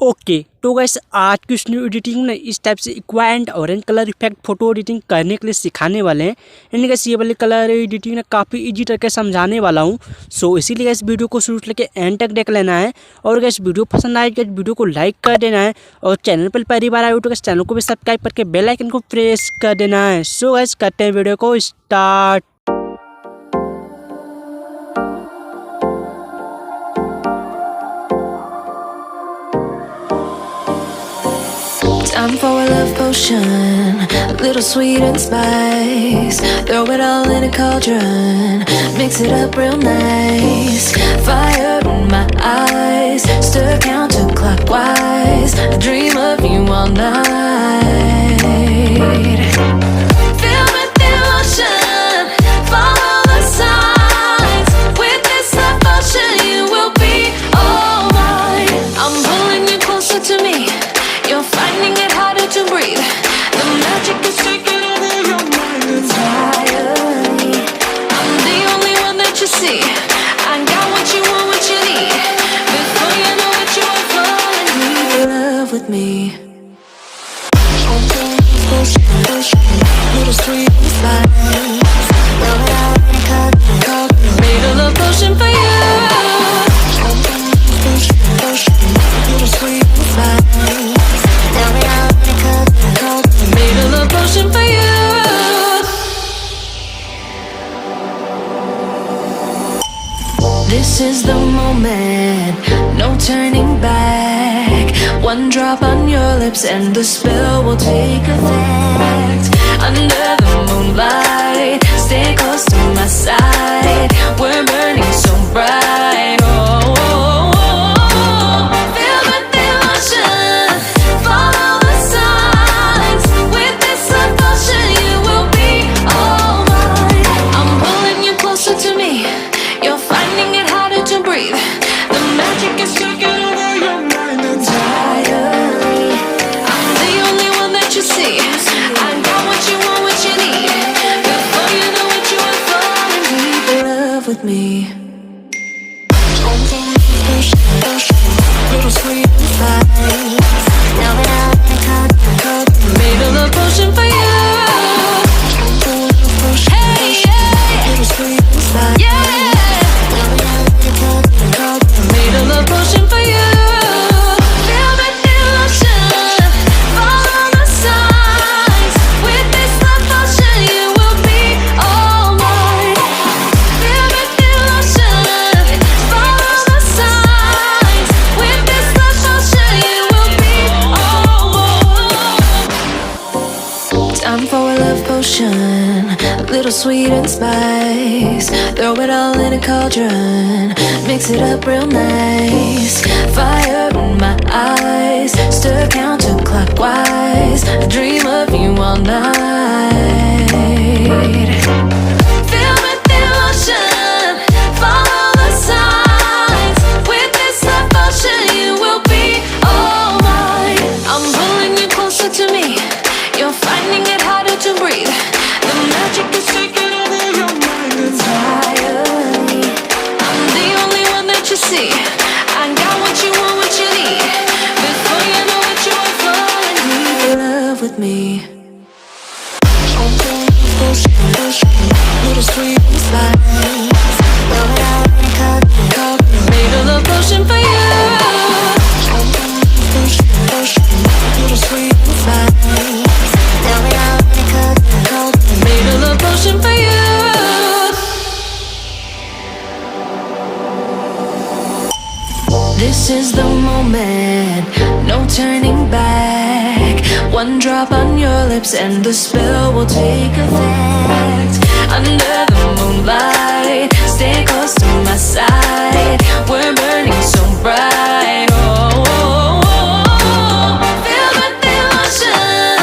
Okay तो guys आज की इस न्यू एडिटिंग में इस टाइप से aqua and orange colour effect photo editing करने के लिए सिखाने वाले हैं। यानी गाइस ये वाली कलर एडिटिंग ना काफ़ी इजी करके समझाने वाला हूँ। सो इसीलिए इस वीडियो को शुरू से लेकर एंड तक देख लेना है। और गाइस वीडियो पसंद आए तो वीडियो को लाइक कर देना है। और चैनल पर पहली बार आए हो तो गाइस चैनल को भी सब्सक्राइब करके बेल आइकन को प्रेस कर देना है। सो गाइस करते हैं वीडियो को start. Time for a love potion, a little sweet and spice. Throw it all in a cauldron, mix it up real nice. Fire in my eyes, stir counterclockwise. I dream of you all night. Feel with the emotion, follow the signs. With this love potion, you will be all mine. I'm pulling you closer to me. You're finding it harder to breathe. The magic is taking over your mind entirely. I'm the only one that you see. I got what you want, what you need. Before you know it, you are falling deep in love with me. Little sweet spice. Made a love potion for you. Little sweet spice. Made a love potion for you. This is the moment, no turning back. One drop on your lips and the spell will take effect. Under the moonlight, stay close to my side. We're burning so bright. Oh, oh, oh, oh. Feel the emotion, follow the signs. With this love potion, you will be all mine. I'm pulling you closer to me. You're finding it harder to breathe. The magic is taking over your mind entirely. I'm the only one that you see. I got what you want, what you need. Before you know it, you are falling deep in love with me. Little sweet spice. Made a love potion for you. Hey, yeah. Little sweet spice. Yeah. Made a love potion for you. Feel the emotion, follow the signs. With this love potion, you will be all mine. Feel the emotion, follow the signs. With this love potion, you will be all mine. Time for a love potion, a little sweet and spice. Throw it all in a cauldron, mix it up real nice. Fire in my eyes, stir counterclockwise. I dream of you all night. Feel with the emotion, follow the signs. With this love potion, you will be all mine. I'm pulling you closer to me. You're finding it harder to breathe. The magic is taking over your mind entirely. I'm the only one that you see. I got what you want, what you need. Before you know it, you are falling deep in love with me. Little sweet spice. Made a love potion for you. Little sweet spice. Made a love potion for you. This is the moment, no turning back. One drop on your lips and the spell will take effect. Under the moonlight, stay close to my side. We're burning so bright. Oh, oh, oh, oh. Feel the emotion,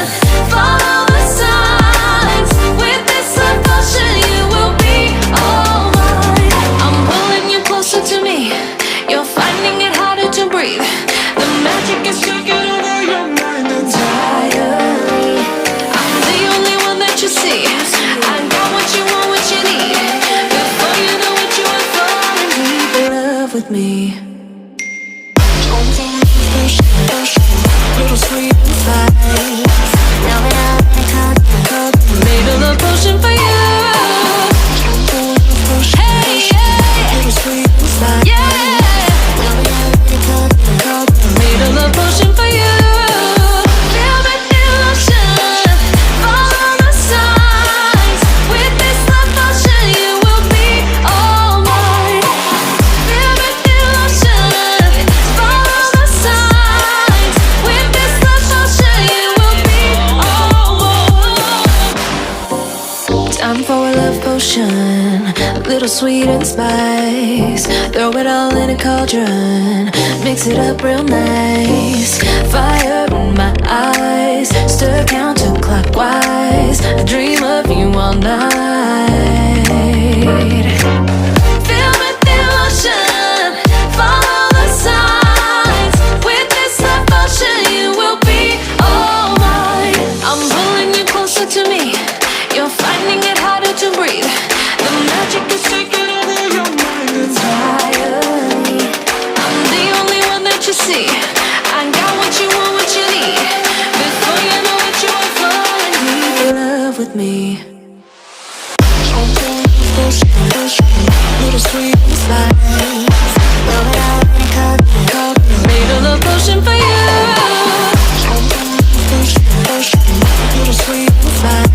follow the signs. With this love potion, you will be all mine. I'm pulling you closer to me. You're finding it harder to breathe. The magic is taking over your mind entirely. I'm the only one that you see. I got what you want, what you need. Before you know it, you are falling deep in love with me. little sweet and spice. Throw it all in a cauldron, mix it up real nice. Fire in my eyes, stir counterclockwise. I dream of you all night. Feel with emotion, follow the signs. With this devotion, you will be all mine. I'm pulling you closer to me. You're finding it harder to breathe. The magic is taking over your mind entirely. I'm the only one that you see. I got what you want, what you need. Before you know it, you are falling deep in love with me. Little sweet and spice. Throw it out in a cup. Made a love potion for you. Little sweet and spice.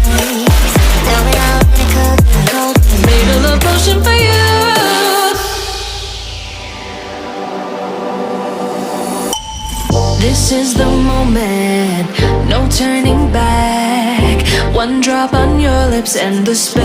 Throw it out in a cup. Made a love potion for you. This is the moment, no turning back. One drop on your lips and the spell.